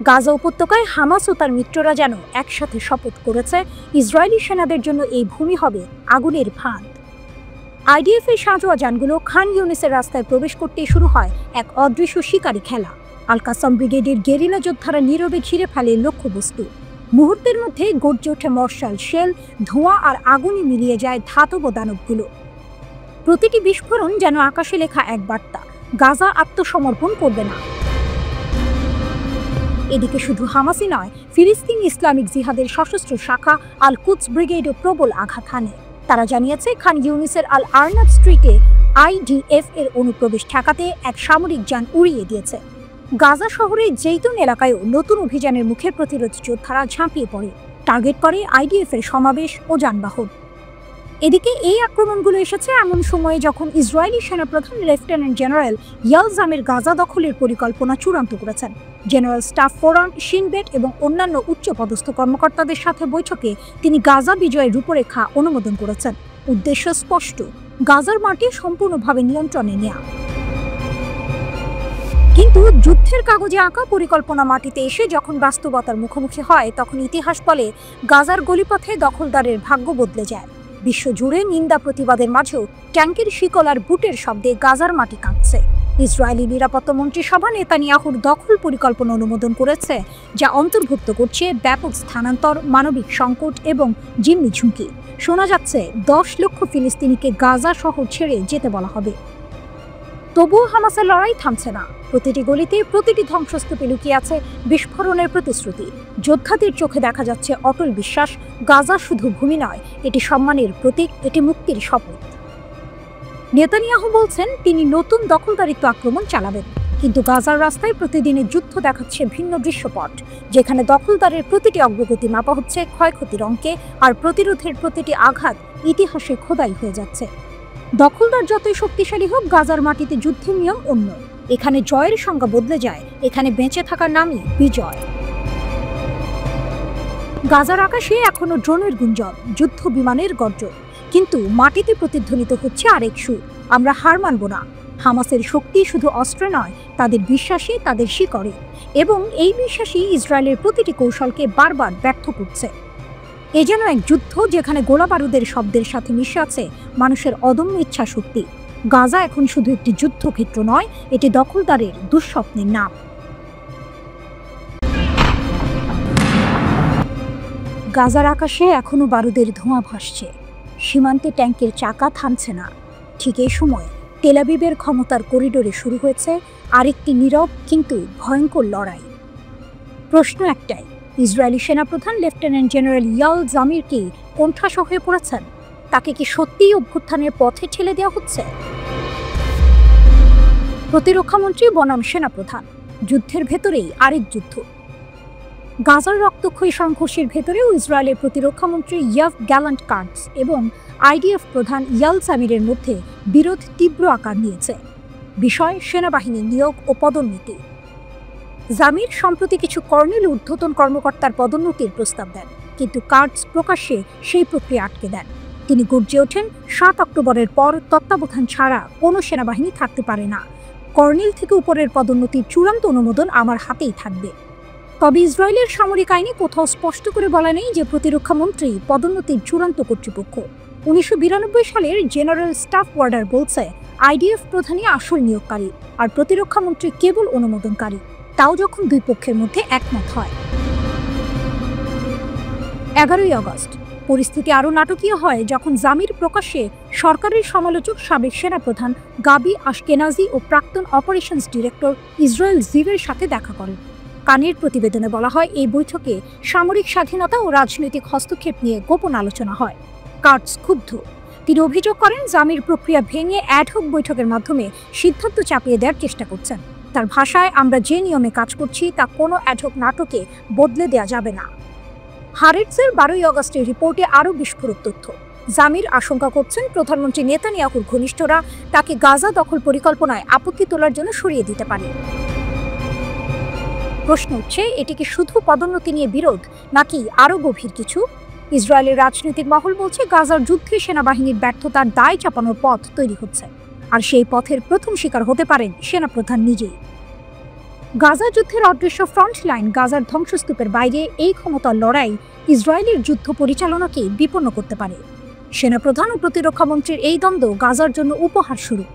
গাজা উপত্যকায় হামাস ও তার মিত্ররা যেন একসাথে শপথ করেছে, ইসরায়েলি সেনাদের জন্য এই ভূমি হবে আগুনের ফাঁদ। আইডিএফ এর সাঁজোয়া যানগুলো খান ইউনিসের রাস্তায় প্রবেশ করতে শুরু হয় এক অদৃশ্য শিকারী খেলা। আল কাসাম ব্রিগেডের গেরিলা যোদ্ধারা নীরবে ঘিরে ফেলে লক্ষ্যবস্তু। মুহূর্তের মধ্যে গর্জে ওঠে মশাল, শেল, ধোঁয়া আর আগুনে মিলিয়ে যায় ধাতব দানবগুলো। প্রতিটি বিস্ফোরণ যেন আকাশে লেখা এক বার্তা, গাজা আত্মসমর্পণ করবে না। এদিকে শুধু হামাসই নয়, ফিলিস্তিনি ইসলামিক জিহাদের সশস্ত্র শাখা আল কুদস ব্রিগেডও প্রবল আঘাত হানে। তারা জানিয়েছে খান ইউনিসের আল আর্নাব স্ট্রিটে আইডিএফ এর অনুপ্রবেশ ঠেকাতে এক সামরিক যান উড়িয়ে দিয়েছে। গাজা শহরের জেইতুন এলাকায়ও নতুন অভিযানের মুখে প্রতিরোধ যোদ্ধারা ঝাঁপিয়ে পড়ে, টার্গেট করে আইডিএফ এর সমাবেশ ও যানবাহন। এদিকে এই আক্রমণগুলো এসেছে এমন সময়ে যখন ইসরায়েলি সেনাপ্রধান লেফটেন্যান্ট জেনারেল ইয়াল জামির গাজা দখলের পরিকল্পনা চূড়ান্ত করেছেন। জেনারেল স্টাফ ফোরাম, শিনবেট এবং অন্যান্য উচ্চপদস্থ কর্মকর্তাদের সাথে বৈঠকে তিনি গাজা বিজয়ের রূপরেখা অনুমোদন করেছেন। উদ্দেশ্য স্পষ্ট, গাজার মাটি সম্পূর্ণভাবে নিয়ন্ত্রণে নেওয়া। কিন্তু যুদ্ধের কাগজে আঁকা পরিকল্পনা মাটিতে এসে যখন বাস্তবতার মুখোমুখি হয়, তখন ইতিহাস বলে গাজার গলিপথে দখলদারের ভাগ্য বদলে যায়। বিশ্বজুড়ে নিন্দা প্রতিবাদের মাঝেও ট্যাঙ্কের শিকল আর বুটের শব্দে গাজার মাটি কাঁপছে। ইসরায়েলি নিরাপত্তা মন্ত্রিসভা নেতানিয়াহুর দখল পরিকল্পনা অনুমোদন করেছে, যা অন্তর্ভুক্ত করছে ব্যাপক স্থানান্তর, মানবিক সংকট এবং জিম্মি ঝুঁকি। শোনা যাচ্ছে 10 লক্ষ ফিলিস্তিনিকে গাজা শহর ছেড়ে যেতে বলা হবে। তবুও হামাসের লড়াই থামছে না। প্রতিটি গলিতে, প্রতিটি ধ্বংসস্তূপে লুকিয়ে আছে বিস্ফোরণের প্রতিশ্রুতি। যোদ্ধাদের চোখে দেখা যাচ্ছে অটল বিশ্বাস, গাজা শুধু ভূমি নয়, এটি সম্মানের প্রতীক, এটি মুক্তির শপথ। নেতানিয়াহু বলছেন তিনি নতুন দখলদারিত্ব আক্রমণ চালাবেন, কিন্তু গাজার রাস্তায় প্রতিদিনের যুদ্ধ দেখাচ্ছে ভিন্ন দৃশ্যপট, যেখানে দখলদারের প্রতিটি অগ্রগতি মাপা হচ্ছে ক্ষয়ক্ষতির অঙ্কে, আর প্রতিরোধের প্রতিটি আঘাত ইতিহাসে খোদাই হয়ে যাচ্ছে। দখলদার যতই শক্তিশালী হোক, গাজার মাটিতে যুদ্ধের নিয়ম অন্য। এখানে জয়ের সংজ্ঞা বদলে যায়, এখানে বেঁচে থাকার নামই বিজয়। গাজার আকাশে এখনো ড্রোনের গুঞ্জন, যুদ্ধ বিমানের গর্জন, কিন্তু মাটিতে প্রতিধ্বনিত হচ্ছে আরেক সুর, আমরা হার মানব না। হামাসের শক্তি শুধু অস্ত্রে নয়, তাদের বিশ্বাসে, তাদের শিকড়ে, এবং এই বিশ্বাসই ইসরায়েলের প্রতিটি কৌশলকে বারবার ব্যর্থ করছে। এ যেন এক যুদ্ধ যেখানে গোলা বারুদের শব্দের সাথে মিশে আছে মানুষের অদম্য ইচ্ছা শক্তি। গাজা এখন শুধু একটি যুদ্ধক্ষেত্র নয়, এটি দখলদারের দুঃস্বপ্নের নাম। গাজার আকাশে এখনো বারুদের ধোঁয়া ভাসছে, সীমান্তে ট্যাঙ্কের চাকা থামছে না। ঠিক এই সময় তেল আবিবের ক্ষমতার করিডোরে শুরু হয়েছে আরেকটি নীরব কিন্তু ভয়ঙ্কর লড়াই। প্রশ্ন একটাই, ইসরায়েলি সেনাপ্রধান লেফটেন্যান্ট জেনারেল ইয়াল জামির কি কোণঠাসা হয়ে পড়েছেন? তাকে কি সত্যিই অভ্যুত্থানের পথে ঠেলে দেওয়া হচ্ছে? প্রতিরক্ষামন্ত্রী বনাম সেনাপ্রধান, যুদ্ধের ভেতরেই আরেক যুদ্ধ। গাজার রক্তক্ষয়ী সংঘর্ষের ভেতরেও ইসরায়েলের প্রতিরক্ষামন্ত্রী ইয়াভ গ্যালান্ট কার্ডস এবং আইডিএফ প্রধান ইয়াল জামিরের মধ্যে বিরোধ তীব্র আকার নিয়েছে। বিষয় সেনাবাহিনীর নিয়োগ ও পদোন্নতি। জামির সম্প্রতি কিছু কর্নেল ঊর্ধ্বতন কর্মকর্তার পদোন্নতির প্রস্তাব দেন, কিন্তু কার্ডস প্রকাশ্যে সেই প্রক্রিয়া আটকে দেন। তিনি গর্জে ওঠেন, 7 অক্টোবরের পর তত্ত্বাবধান ছাড়া কোনো সেনাবাহিনী থাকতে পারে না। কর্নেল থেকে উপরের পদোন্নতির চূড়ান্ত অনুমোদন আমার হাতেই থাকবে। তবে ইসরায়েলের সামরিক আইনে কোথাও স্পষ্ট করে বলা নেই যে প্রতিরক্ষামন্ত্রী পদোন্নতির চূড়ান্ত কর্তৃপক্ষ। 1992 সালের জেনারেল স্টাফ অর্ডার বলছে আইডিএফ প্রধানই আসল নিয়োগকারী, আর প্রতিরক্ষামন্ত্রী কেবল অনুমোদনকারী, তাও যখন দুই পক্ষের মধ্যে একমত হয়। 11ই আগস্ট পরিস্থিতি আরও নাটকীয় হয় যখন জামির প্রকাশ্যে সরকারের সমালোচক সাবেক সেনাপ্রধান গাবি আশকেনাজি ও প্রাক্তন অপারেশনস ডিরেক্টর ইসরায়েল জিভের সাথে দেখা করেন। কানের প্রতিবেদনে বলা হয়, এই বৈঠকে সামরিক স্বাধীনতা ও রাজনৈতিক হস্তক্ষেপ নিয়ে গোপন আলোচনা হয়। কার্ডস ক্ষুব্ধ। তিনি অভিযোগ করেন জামির প্রক্রিয়া ভেঙে অ্যাডহক বৈঠকের মাধ্যমে সিদ্ধান্ত চাপিয়ে দেওয়ার চেষ্টা করছেন। তার ভাষায়, আমরা যে নিয়মে কাজ করছি তা কোনো অ্যাডহক নাটকে বদলে দেওয়া যাবে না। হারেটসের 12ই আগস্টের রিপোর্টে আরও বিস্ফোরক তথ্য। জামির আশঙ্কা করছেন প্রধানমন্ত্রী নেতানিয়াহুর ঘনিষ্ঠরা তাকে গাজা দখল পরিকল্পনায় আপত্তি তোলার জন্য সরিয়ে দিতে পারে। প্রশ্ন উঠছে, এটি কি শুধু পদোন্নতি নিয়ে বিরোধ, নাকি আরও গভীর কিছু? ইসরায়েলের রাজনৈতিক মহল বলছে গাজার যুদ্ধে সেনাবাহিনীর ব্যর্থতার দায় চাপানোর পথ তৈরি হচ্ছে, আর সেই পথের প্রথম শিকার হতে পারেন সেনাপ্রধান নিজেই। গাজা যুদ্ধের অদৃশ্য ফ্রন্ট লাইন, গাজার ধ্বংসস্তূপের বাইরে এই ক্ষমতার লড়াই ইসরায়েলের যুদ্ধ পরিচালনাকে বিপন্ন করতে পারে। সেনাপ্রধান ও প্রতিরক্ষামন্ত্রীর এই দ্বন্দ্ব গাজার জন্য উপহার স্বরূপ।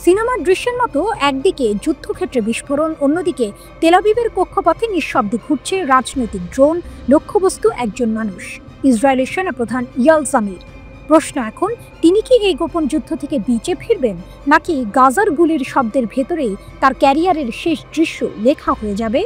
সিনেমার দৃশ্যের মতো একদিকে যুদ্ধক্ষেত্রে বিস্ফোরণ, অন্যদিকে তেল আবিবের কক্ষপথে নিঃশব্দে ঘুরছে রাজনৈতিক ড্রোন, লক্ষ্যবস্তু একজন মানুষ, ইসরায়েলের সেনাপ্রধান ইয়াল জামির। প্রশ্ন এখন, তিনি কি এই গোপন যুদ্ধ থেকে বেঁচে ফিরবেন, নাকি গাজার গুলির শব্দের ভেতরেই তার ক্যারিয়ারের শেষ দৃশ্য লেখা হয়ে যাবে?